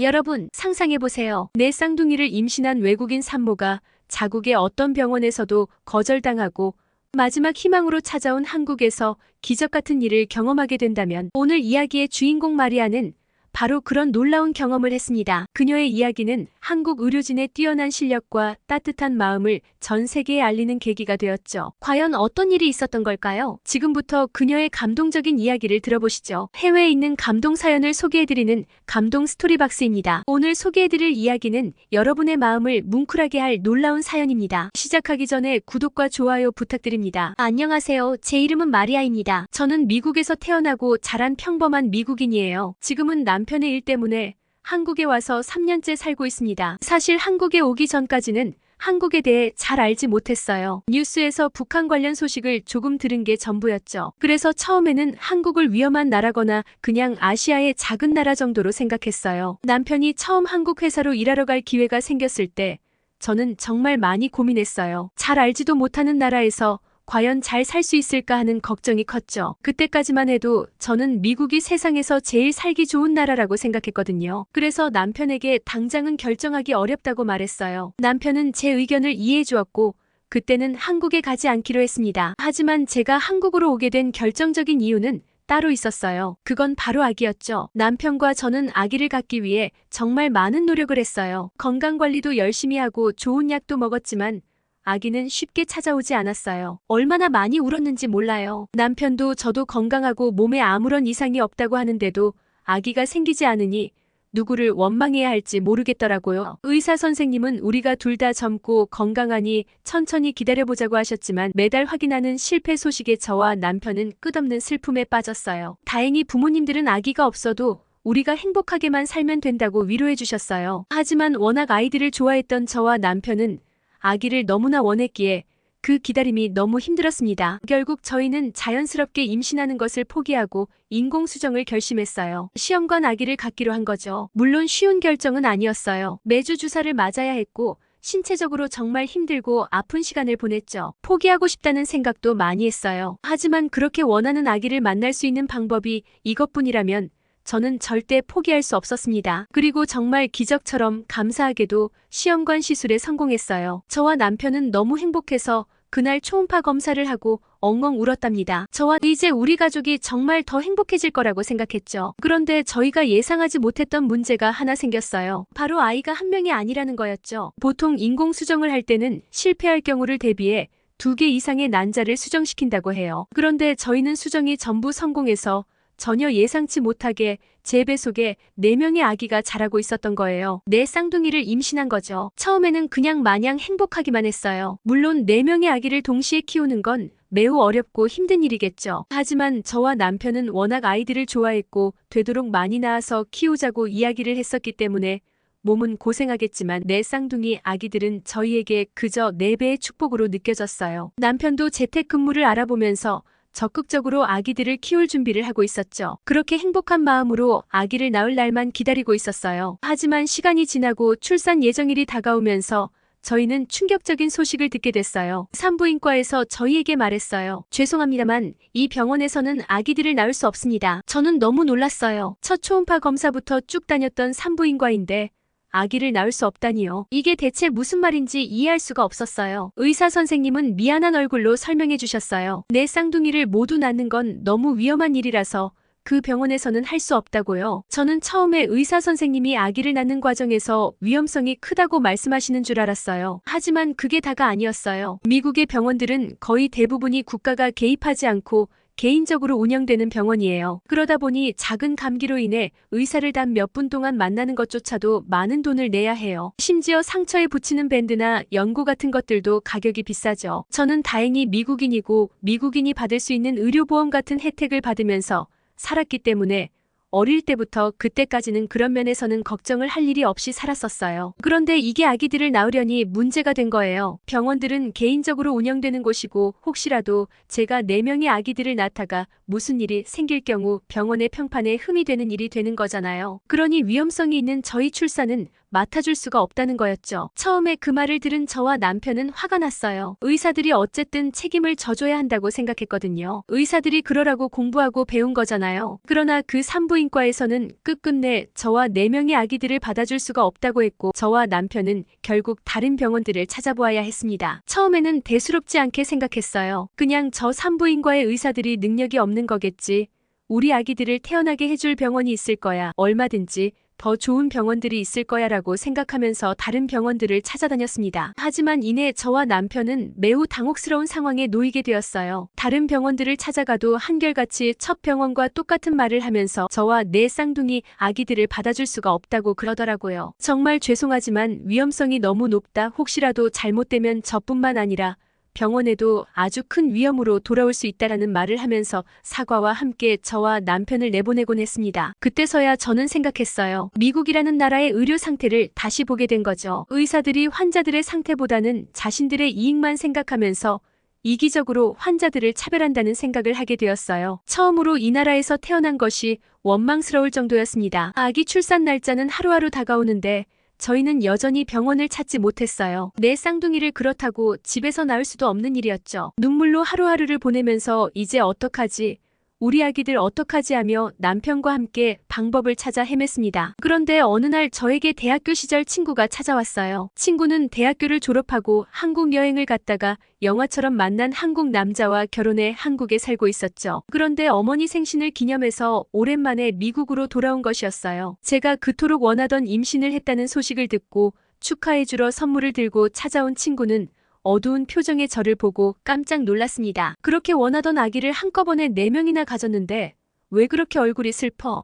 여러분, 상상해보세요. 내 쌍둥이를 임신한 외국인 산모가 자국의 어떤 병원에서도 거절당하고 마지막 희망으로 찾아온 한국에서 기적 같은 일을 경험하게 된다면 오늘 이야기의 주인공 마리아는 바로 그런 놀라운 경험을 했습니다. 그녀의 이야기는 한국 의료진의 뛰어난 실력과 따뜻한 마음을 전 세계에 알리는 계기가 되었죠. 과연 어떤 일이 있었던 걸까요? 지금부터 그녀의 감동적인 이야기를 들어보시죠. 해외에 있는 감동 사연을 소개해드리는 감동 스토리박스입니다. 오늘 소개해드릴 이야기는 여러분의 마음을 뭉클하게 할 놀라운 사연입니다. 시작하기 전에 구독과 좋아요 부탁드립니다. 안녕하세요. 제 이름은 마리아입니다. 저는 미국에서 태어나고 자란 평범한 미국인이에요. 지금은 남편의 일 때문에 한국에 와서 3년째 살고 있습니다. 사실 한국에 오기 전까지는 한국에 대해 잘 알지 못했어요. 뉴스에서 북한 관련 소식을 조금 들은 게 전부였죠. 그래서 처음에는 한국을 위험한 나라거나 그냥 아시아의 작은 나라 정도로 생각했어요. 남편이 처음 한국 회사로 일하러 갈 기회가 생겼을 때 저는 정말 많이 고민했어요. 잘 알지도 못하는 나라에서 과연 잘 살 수 있을까 하는 걱정이 컸죠. 그때까지만 해도 저는 미국이 세상에서 제일 살기 좋은 나라라고 생각했거든요. 그래서 남편에게 당장은 결정하기 어렵다고 말했어요. 남편은 제 의견을 이해해 주었고 그때는 한국에 가지 않기로 했습니다. 하지만 제가 한국으로 오게 된 결정적인 이유는 따로 있었어요. 그건 바로 아기였죠. 남편과 저는 아기를 갖기 위해 정말 많은 노력을 했어요. 건강관리도 열심히 하고 좋은 약도 먹었지만 아기는 쉽게 찾아오지 않았어요. 얼마나 많이 울었는지 몰라요. 남편도 저도 건강하고 몸에 아무런 이상이 없다고 하는데도 아기가 생기지 않으니 누구를 원망해야 할지 모르겠더라고요. 의사 선생님은 우리가 둘 다 젊고 건강하니 천천히 기다려보자고 하셨지만 매달 확인하는 실패 소식에 저와 남편은 끝없는 슬픔에 빠졌어요. 다행히 부모님들은 아기가 없어도 우리가 행복하게만 살면 된다고 위로해 주셨어요. 하지만 워낙 아이들을 좋아했던 저와 남편은 아기를 너무나 원했기에 그 기다림이 너무 힘들었습니다. 결국 저희는 자연스럽게 임신하는 것을 포기하고 인공수정을 결심했어요. 시험관 아기를 갖기로 한 거죠. 물론 쉬운 결정은 아니었어요. 매주 주사를 맞아야 했고 신체적으로 정말 힘들고 아픈 시간을 보냈죠. 포기하고 싶다는 생각도 많이 했어요. 하지만 그렇게 원하는 아기를 만날 수 있는 방법이 이것뿐이라면 저는 절대 포기할 수 없었습니다. 그리고 정말 기적처럼 감사하게도 시험관 시술에 성공했어요. 저와 남편은 너무 행복해서 그날 초음파 검사를 하고 엉엉 울었답니다. 저와 이제 우리 가족이 정말 더 행복해질 거라고 생각했죠. 그런데 저희가 예상하지 못했던 문제가 하나 생겼어요. 바로 아이가 한 명이 아니라는 거였죠. 보통 인공수정을 할 때는 실패할 경우를 대비해 2개 이상의 난자를 수정시킨다고 해요. 그런데 저희는 수정이 전부 성공해서 전혀 예상치 못하게 제 뱃속에 4명의 아기가 자라고 있었던 거예요. 내 쌍둥이를 임신한 거죠. 처음에는 그냥 마냥 행복하기만 했어요. 물론 4명의 아기를 동시에 키우는 건 매우 어렵고 힘든 일이겠죠. 하지만 저와 남편은 워낙 아이들을 좋아했고 되도록 많이 낳아서 키우자고 이야기를 했었기 때문에 몸은 고생하겠지만 내 쌍둥이 아기들은 저희에게 그저 4배의 축복으로 느껴졌어요. 남편도 재택근무를 알아보면서 적극적으로 아기들을 키울 준비를 하고 있었죠. 그렇게 행복한 마음으로 아기를 낳을 날만 기다리고 있었어요. 하지만 시간이 지나고 출산 예정일이 다가오면서 저희는 충격적인 소식을 듣게 됐어요. 산부인과에서 저희에게 말했어요. 죄송합니다만 이 병원에서는 아기들을 낳을 수 없습니다. 저는 너무 놀랐어요. 첫 초음파 검사부터 쭉 다녔던 산부인과인데 아기를 낳을 수 없다니요. 이게 대체 무슨 말인지 이해할 수가 없었어요. 의사 선생님은 미안한 얼굴로 설명해 주셨어요. 내 쌍둥이를 모두 낳는 건 너무 위험한 일이라서 그 병원에서는 할 수 없다고요. 저는 처음에 의사 선생님이 아기를 낳는 과정에서 위험성이 크다고 말씀하시는 줄 알았어요. 하지만 그게 다가 아니었어요. 미국의 병원들은 거의 대부분이 국가가 개입하지 않고 개인적으로 운영되는 병원이에요. 그러다 보니 작은 감기로 인해 의사를 단 몇 분 동안 만나는 것조차도 많은 돈을 내야 해요. 심지어 상처에 붙이는 밴드나 연고 같은 것들도 가격이 비싸죠. 저는 다행히 미국인이고 미국인이 받을 수 있는 의료보험 같은 혜택을 받으면서 살았기 때문에 어릴 때부터 그때까지는 그런 면에서는 걱정을 할 일이 없이 살았었어요. 그런데 이게 아기들을 낳으려니 문제가 된 거예요. 병원들은 개인적으로 운영되는 곳이고 혹시라도 제가 4명의 아기들을 낳다가 무슨 일이 생길 경우 병원의 평판에 흠이 되는 일이 되는 거잖아요. 그러니 위험성이 있는 저희 출산은 맡아줄 수가 없다는 거였죠. 처음에 그 말을 들은 저와 남편은 화가 났어요. 의사들이 어쨌든 책임을 져줘야 한다고 생각했거든요. 의사들이 그러라고 공부하고 배운 거잖아요. 그러나 그 산부인과에서는 끝끝내 저와 4명의 아기들을 받아줄 수가 없다고 했고 저와 남편은 결국 다른 병원들을 찾아보아야 했습니다. 처음에는 대수롭지 않게 생각했어요. 그냥 저 산부인과의 의사들이 능력이 없는 거겠지. 우리 아기들을 태어나게 해줄 병원이 있을 거야. 얼마든지 더 좋은 병원들이 있을 거야 라고 생각하면서 다른 병원들을 찾아다녔습니다. 하지만 이내 저와 남편은 매우 당혹스러운 상황에 놓이게 되었어요. 다른 병원들을 찾아가도 한결같이 첫 병원과 똑같은 말을 하면서 저와 4 쌍둥이 아기들을 받아줄 수가 없다고 그러더라고요. 정말 죄송하지만 위험성이 너무 높다. 혹시라도 잘못되면 저뿐만 아니라 병원에도 아주 큰 위험으로 돌아올 수 있다라는 말을 하면서 사과와 함께 저와 남편을 내보내곤 했습니다. 그때서야 저는 생각했어요. 미국이라는 나라의 의료 상태를 다시 보게 된 거죠. 의사들이 환자들의 상태보다는 자신들의 이익만 생각하면서 이기적으로 환자들을 차별한다는 생각을 하게 되었어요. 처음으로 이 나라에서 태어난 것이 원망스러울 정도였습니다. 아기 출산 날짜는 하루하루 다가오는데 저희는 여전히 병원을 찾지 못했어요. 4 쌍둥이를 그렇다고 집에서 낳을 수도 없는 일이었죠. 눈물로 하루하루를 보내면서 이제 어떡하지? 우리 아기들 어떡하지 하며 남편과 함께 방법을 찾아 헤맸습니다. 그런데 어느 날 저에게 대학교 시절 친구가 찾아왔어요. 친구는 대학교를 졸업하고 한국 여행을 갔다가 영화처럼 만난 한국 남자와 결혼해 한국에 살고 있었죠. 그런데 어머니 생신을 기념해서 오랜만에 미국으로 돌아온 것이었어요. 제가 그토록 원하던 임신을 했다는 소식을 듣고 축하해주러 선물을 들고 찾아온 친구는 어두운 표정의 저를 보고 깜짝 놀랐습니다. 그렇게 원하던 아기를 한꺼번에 4명이나 가졌는데 왜 그렇게 얼굴이 슬퍼?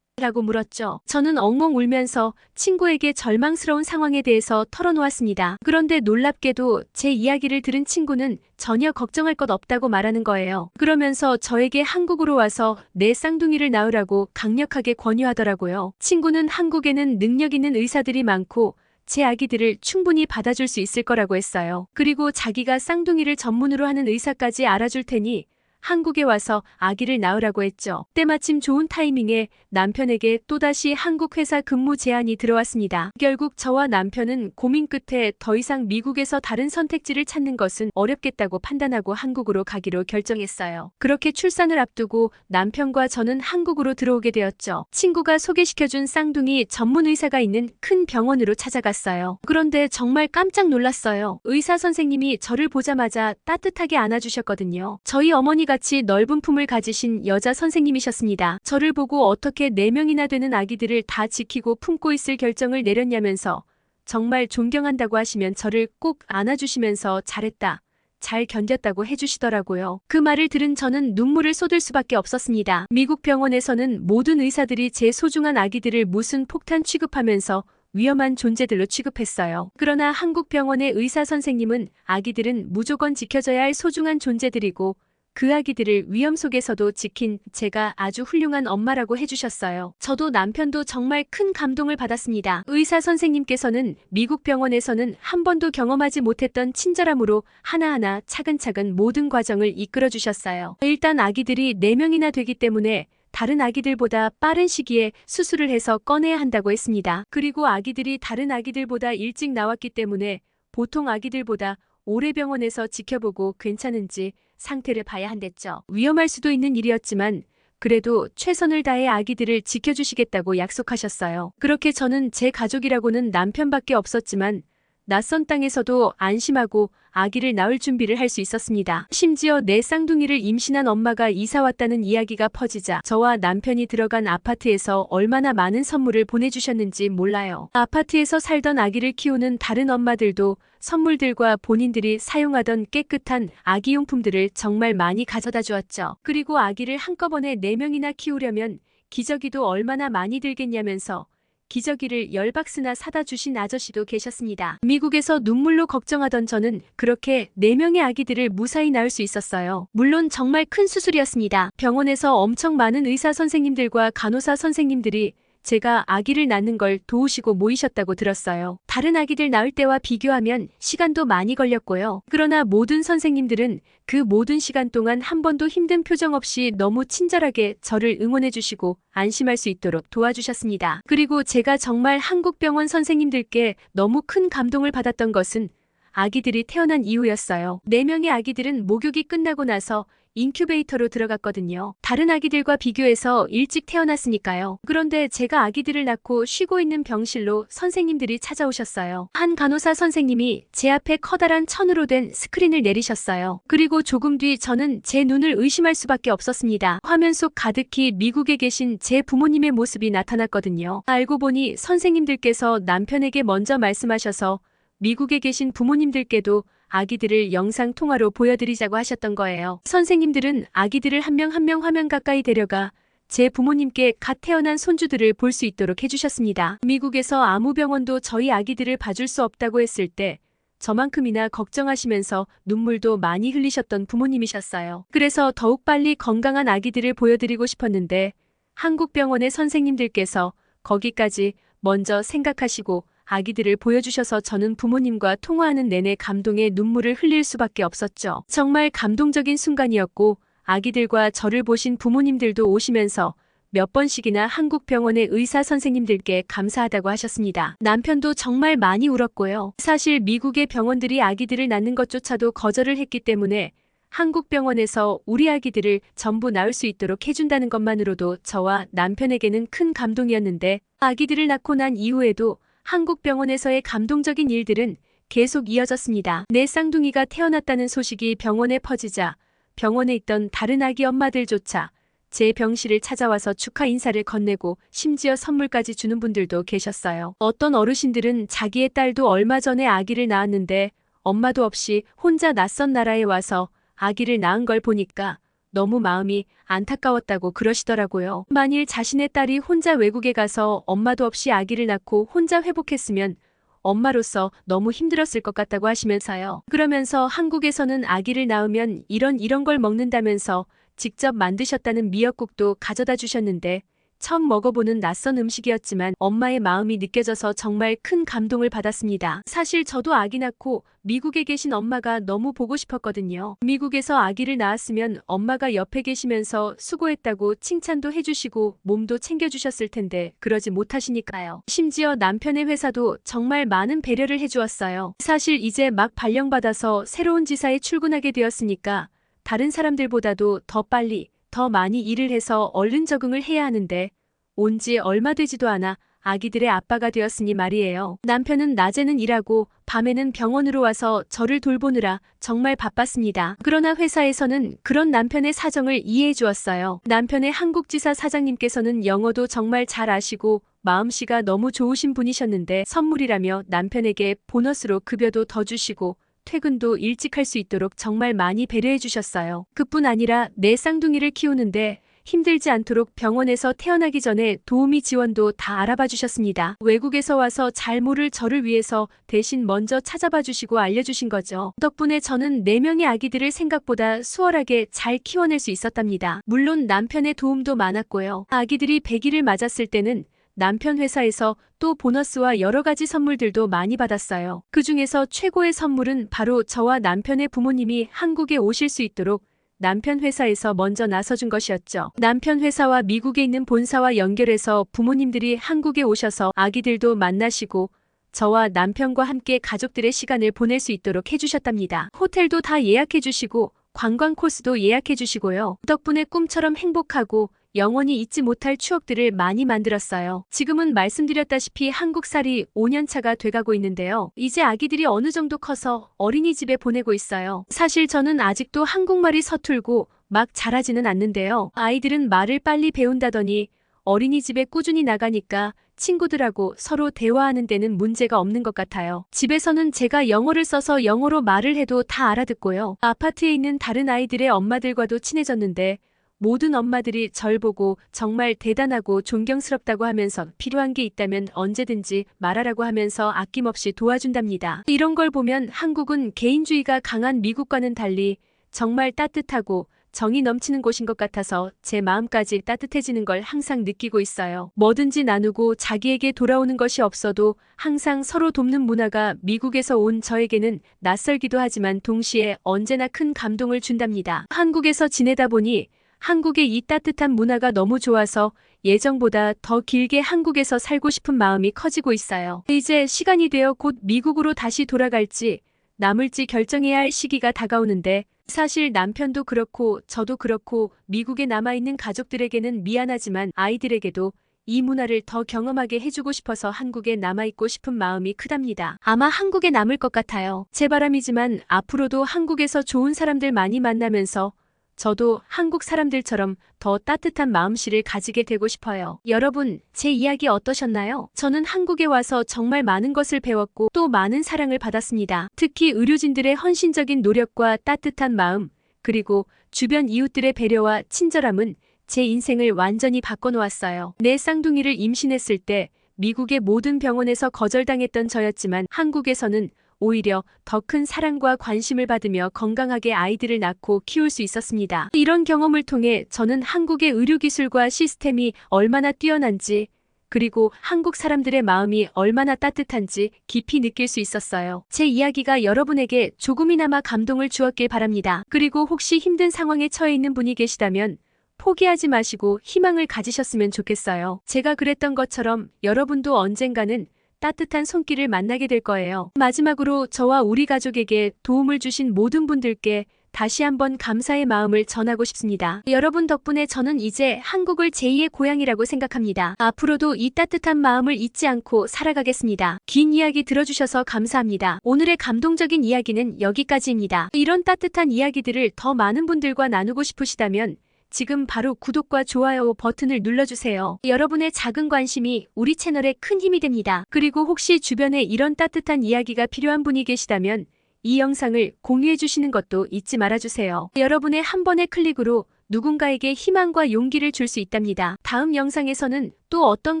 라고 물었죠. 저는 엉엉 울면서 친구에게 절망스러운 상황에 대해서 털어놓았습니다. 그런데 놀랍게도 제 이야기를 들은 친구는 전혀 걱정할 것 없다고 말하는 거예요. 그러면서 저에게 한국으로 와서 4 쌍둥이를 낳으라고 강력하게 권유하더라고요. 친구는 한국에는 능력 있는 의사들이 많고 제 아기들을 충분히 받아줄 수 있을 거라고 했어요. 그리고 자기가 쌍둥이를 전문으로 하는 의사까지 알아줄 테니 한국에 와서 아기를 낳으라고 했죠. 때마침 좋은 타이밍에 남편에게 또다시 한국 회사 근무 제안이 들어왔습니다. 결국 저와 남편은 고민 끝에 더 이상 미국에서 다른 선택지를 찾는 것은 어렵겠다고 판단하고 한국으로 가기로 결정했어요. 그렇게 출산을 앞두고 남편과 저는 한국으로 들어오게 되었죠. 친구가 소개시켜준 쌍둥이 전문 의사가 있는 큰 병원으로 찾아갔어요. 그런데 정말 깜짝 놀랐어요. 의사 선생님이 저를 보자마자 따뜻하게 안아주셨거든요. 저희 어머니 같이 넓은 품을 가지신 여자 선생님이셨습니다. 저를 보고 어떻게 4명이나 되는 아기들을 다 지키고 품고 있을 결정을 내렸냐면서 정말 존경한다고 하시면 저를 꼭 안아주시면서 잘했다, 잘 견뎠다고 해주시더라고요. 그 말을 들은 저는 눈물을 쏟을 수밖에 없었습니다. 미국 병원에서는 모든 의사들이 제 소중한 아기들을 무슨 폭탄 취급하면서 위험한 존재들로 취급했어요. 그러나 한국 병원의 의사 선생님은 아기들은 무조건 지켜져야 할 소중한 존재들이고 그 아기들을 위험 속에서도 지킨 제가 아주 훌륭한 엄마라고 해주셨어요. 저도 남편도 정말 큰 감동을 받았습니다. 의사 선생님께서는 미국 병원에서는 한 번도 경험하지 못했던 친절함으로 하나하나 차근차근 모든 과정을 이끌어 주셨어요. 일단 아기들이 4명이나 되기 때문에 다른 아기들보다 빠른 시기에 수술을 해서 꺼내야 한다고 했습니다. 그리고 아기들이 다른 아기들보다 일찍 나왔기 때문에 보통 아기들보다 오래 병원에서 지켜보고 괜찮은지 상태를 봐야 한댔죠. 위험할 수도 있는 일이었지만 그래도 최선을 다해 아기들을 지켜주시겠다고 약속하셨어요. 그렇게 저는 제 가족이라고는 남편밖에 없었지만 낯선 땅에서도 안심하고 아기를 낳을 준비를 할 수 있었습니다. 심지어 4 쌍둥이를 임신한 엄마가 이사 왔다는 이야기가 퍼지자 저와 남편이 들어간 아파트에서 얼마나 많은 선물을 보내주셨는지 몰라요. 아파트에서 살던 아기를 키우는 다른 엄마들도 선물들과 본인들이 사용하던 깨끗한 아기용품들을 정말 많이 가져다 주었죠. 그리고 아기를 한꺼번에 4명이나 키우려면 기저귀도 얼마나 많이 들겠냐면서 기저귀를 10박스나 사다 주신 아저씨도 계셨습니다. 미국에서 눈물로 걱정하던 저는 그렇게 4명의 아기들을 무사히 낳을 수 있었어요. 물론 정말 큰 수술이었습니다. 병원에서 엄청 많은 의사 선생님들과 간호사 선생님들이 제가 아기를 낳는 걸 도우시고 모이셨다고 들었어요. 다른 아기들 낳을 때와 비교하면 시간도 많이 걸렸고요. 그러나 모든 선생님들은 그 모든 시간 동안 한 번도 힘든 표정 없이 너무 친절하게 저를 응원해 주시고 안심할 수 있도록 도와주셨습니다. 그리고 제가 정말 한국병원 선생님들께 너무 큰 감동을 받았던 것은 아기들이 태어난 이후였어요. 4명의 아기들은 목욕이 끝나고 나서 인큐베이터로 들어갔거든요. 다른 아기들과 비교해서 일찍 태어났으니까요. 그런데 제가 아기들을 낳고 쉬고 있는 병실로 선생님들이 찾아오셨어요. 한 간호사 선생님이 제 앞에 커다란 천으로 된 스크린을 내리셨어요. 그리고 조금 뒤 저는 제 눈을 의심할 수밖에 없었습니다. 화면 속 가득히 미국에 계신 제 부모님의 모습이 나타났거든요. 알고 보니 선생님들께서 남편에게 먼저 말씀하셔서 미국에 계신 부모님들께도 아기들을 영상 통화로 보여드리자고 하셨던 거예요. 선생님들은 아기들을 한 명 한 명 화면 가까이 데려가 제 부모님께 갓 태어난 손주들을 볼 수 있도록 해주셨습니다. 미국에서 아무 병원도 저희 아기들을 봐줄 수 없다고 했을 때 저만큼이나 걱정하시면서 눈물도 많이 흘리셨던 부모님이셨어요. 그래서 더욱 빨리 건강한 아기들을 보여드리고 싶었는데 한국 병원의 선생님들께서 거기까지 먼저 생각하시고 아기들을 보여주셔서 저는 부모님과 통화하는 내내 감동의 눈물을 흘릴 수밖에 없었죠. 정말 감동적인 순간이었고 아기들과 저를 보신 부모님들도 오시면서 몇 번씩이나 한국 병원의 의사 선생님들께 감사하다고 하셨습니다. 남편도 정말 많이 울었고요. 사실 미국의 병원들이 아기들을 낳는 것조차도 거절을 했기 때문에 한국 병원에서 우리 아기들을 전부 낳을 수 있도록 해준다는 것만으로도 저와 남편에게는 큰 감동이었는데 아기들을 낳고 난 이후에도 한국 병원에서의 감동적인 일들은 계속 이어졌습니다. 내 쌍둥이가 태어났다는 소식이 병원에 퍼지자 병원에 있던 다른 아기 엄마들조차 제 병실을 찾아와서 축하 인사를 건네고 심지어 선물까지 주는 분들도 계셨어요. 어떤 어르신들은 자기의 딸도 얼마 전에 아기를 낳았는데 엄마도 없이 혼자 낯선 나라에 와서 아기를 낳은 걸 보니까 너무 마음이 안타까웠다고 그러시더라고요. 만일 자신의 딸이 혼자 외국에 가서 엄마도 없이 아기를 낳고 혼자 회복했으면 엄마로서 너무 힘들었을 것 같다고 하시면서요. 그러면서 한국에서는 아기를 낳으면 이런 걸 먹는다면서 직접 만드셨다는 미역국도 가져다 주셨는데 처음 먹어보는 낯선 음식이었지만 엄마의 마음이 느껴져서 정말 큰 감동을 받았습니다. 사실 저도 아기 낳고 미국에 계신 엄마가 너무 보고 싶었거든요. 미국에서 아기를 낳았으면 엄마가 옆에 계시면서 수고했다고 칭찬도 해주시고 몸도 챙겨주셨을 텐데 그러지 못하시니까요. 심지어 남편의 회사도 정말 많은 배려를 해주었어요. 사실 이제 막 발령받아서 새로운 지사에 출근하게 되었으니까 다른 사람들보다도 더 빨리 더 많이 일을 해서 얼른 적응을 해야 하는데 온 지 얼마 되지도 않아 아기들의 아빠가 되었으니 말이에요. 남편은 낮에는 일하고 밤에는 병원으로 와서 저를 돌보느라 정말 바빴습니다. 그러나 회사에서는 그런 남편의 사정을 이해해 주었어요. 남편의 한국지사 사장님께서는 영어도 정말 잘 아시고 마음씨가 너무 좋으신 분이셨는데 선물이라며 남편에게 보너스로 급여도 더 주시고 퇴근도 일찍 할 수 있도록 정말 많이 배려해 주셨어요. 그뿐 아니라 내 쌍둥이를 키우는데 힘들지 않도록 병원에서 태어나기 전에 도우미 지원도 다 알아봐 주셨습니다. 외국에서 와서 잘 모를 저를 위해서 대신 먼저 찾아봐 주시고 알려주신 거죠. 덕분에 저는 4명의 아기들을 생각보다 수월하게 잘 키워낼 수 있었답니다. 물론 남편의 도움도 많았고요. 아기들이 100일을 맞았을 때는 남편 회사에서 또 보너스와 여러 가지 선물들도 많이 받았어요. 그 중에서 최고의 선물은 바로 저와 남편의 부모님이 한국에 오실 수 있도록 남편 회사에서 먼저 나서준 것이었죠. 남편 회사와 미국에 있는 본사와 연결해서 부모님들이 한국에 오셔서 아기들도 만나시고 저와 남편과 함께 가족들의 시간을 보낼 수 있도록 해주셨답니다. 호텔도 다 예약해 주시고 관광 코스도 예약해 주시고요. 덕분에 꿈처럼 행복하고 영원히 잊지 못할 추억들을 많이 만들었어요. 지금은 말씀드렸다시피 한국살이 5년차가 돼가고 있는데요. 이제 아기들이 어느 정도 커서 어린이집에 보내고 있어요. 사실 저는 아직도 한국말이 서툴고 막 잘하지는 않는데요. 아이들은 말을 빨리 배운다더니 어린이집에 꾸준히 나가니까 친구들하고 서로 대화하는 데는 문제가 없는 것 같아요. 집에서는 제가 영어를 써서 영어로 말을 해도 다 알아듣고요. 아파트에 있는 다른 아이들의 엄마들과도 친해졌는데 모든 엄마들이 절 보고 정말 대단하고 존경스럽다고 하면서 필요한 게 있다면 언제든지 말하라고 하면서 아낌없이 도와준답니다. 이런 걸 보면 한국은 개인주의가 강한 미국과는 달리 정말 따뜻하고 정이 넘치는 곳인 것 같아서 제 마음까지 따뜻해지는 걸 항상 느끼고 있어요. 뭐든지 나누고 자기에게 돌아오는 것이 없어도 항상 서로 돕는 문화가 미국에서 온 저에게는 낯설기도 하지만 동시에 언제나 큰 감동을 준답니다. 한국에서 지내다 보니 한국의 이 따뜻한 문화가 너무 좋아서 예정보다 더 길게 한국에서 살고 싶은 마음이 커지고 있어요. 이제 시간이 되어 곧 미국으로 다시 돌아갈지 남을지 결정해야 할 시기가 다가오는데 사실 남편도 그렇고 저도 그렇고 미국에 남아있는 가족들에게는 미안하지만 아이들에게도 이 문화를 더 경험하게 해주고 싶어서 한국에 남아있고 싶은 마음이 크답니다. 아마 한국에 남을 것 같아요. 제 바람이지만 앞으로도 한국에서 좋은 사람들 많이 만나면서 저도 한국 사람들처럼 더 따뜻한 마음씨를 가지게 되고 싶어요. 여러분, 제 이야기 어떠셨나요? 저는 한국에 와서 정말 많은 것을 배웠고 또 많은 사랑을 받았습니다. 특히 의료진들의 헌신적인 노력과 따뜻한 마음, 그리고 주변 이웃들의 배려와 친절함은 제 인생을 완전히 바꿔놓았어요. 내 쌍둥이를 임신했을 때 미국의 모든 병원에서 거절당했던 저였지만 한국에서는 오히려 더 큰 사랑과 관심을 받으며 건강하게 아이들을 낳고 키울 수 있었습니다. 이런 경험을 통해 저는 한국의 의료기술과 시스템이 얼마나 뛰어난지 그리고 한국 사람들의 마음이 얼마나 따뜻한지 깊이 느낄 수 있었어요. 제 이야기가 여러분에게 조금이나마 감동을 주었길 바랍니다. 그리고 혹시 힘든 상황에 처해 있는 분이 계시다면 포기하지 마시고 희망을 가지셨으면 좋겠어요. 제가 그랬던 것처럼 여러분도 언젠가는 따뜻한 손길을 만나게 될 거예요. 마지막으로 저와 우리 가족에게 도움을 주신 모든 분들께 다시 한번 감사의 마음을 전하고 싶습니다. 여러분 덕분에 저는 이제 한국을 제2의 고향이라고 생각합니다. 앞으로도 이 따뜻한 마음을 잊지 않고 살아가겠습니다. 긴 이야기 들어주셔서 감사합니다. 오늘의 감동적인 이야기는 여기까지입니다. 이런 따뜻한 이야기들을 더 많은 분들과 나누고 싶으시다면 지금 바로 구독과 좋아요 버튼을 눌러주세요. 여러분의 작은 관심이 우리 채널에 큰 힘이 됩니다. 그리고 혹시 주변에 이런 따뜻한 이야기가 필요한 분이 계시다면 이 영상을 공유해 주시는 것도 잊지 말아주세요. 여러분의 한 번의 클릭으로 누군가에게 희망과 용기를 줄 수 있답니다. 다음 영상에서는 또 어떤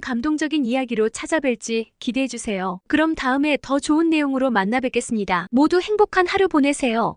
감동적인 이야기로 찾아뵐지 기대해주세요. 그럼 다음에 더 좋은 내용으로 만나 뵙겠습니다. 모두 행복한 하루 보내세요.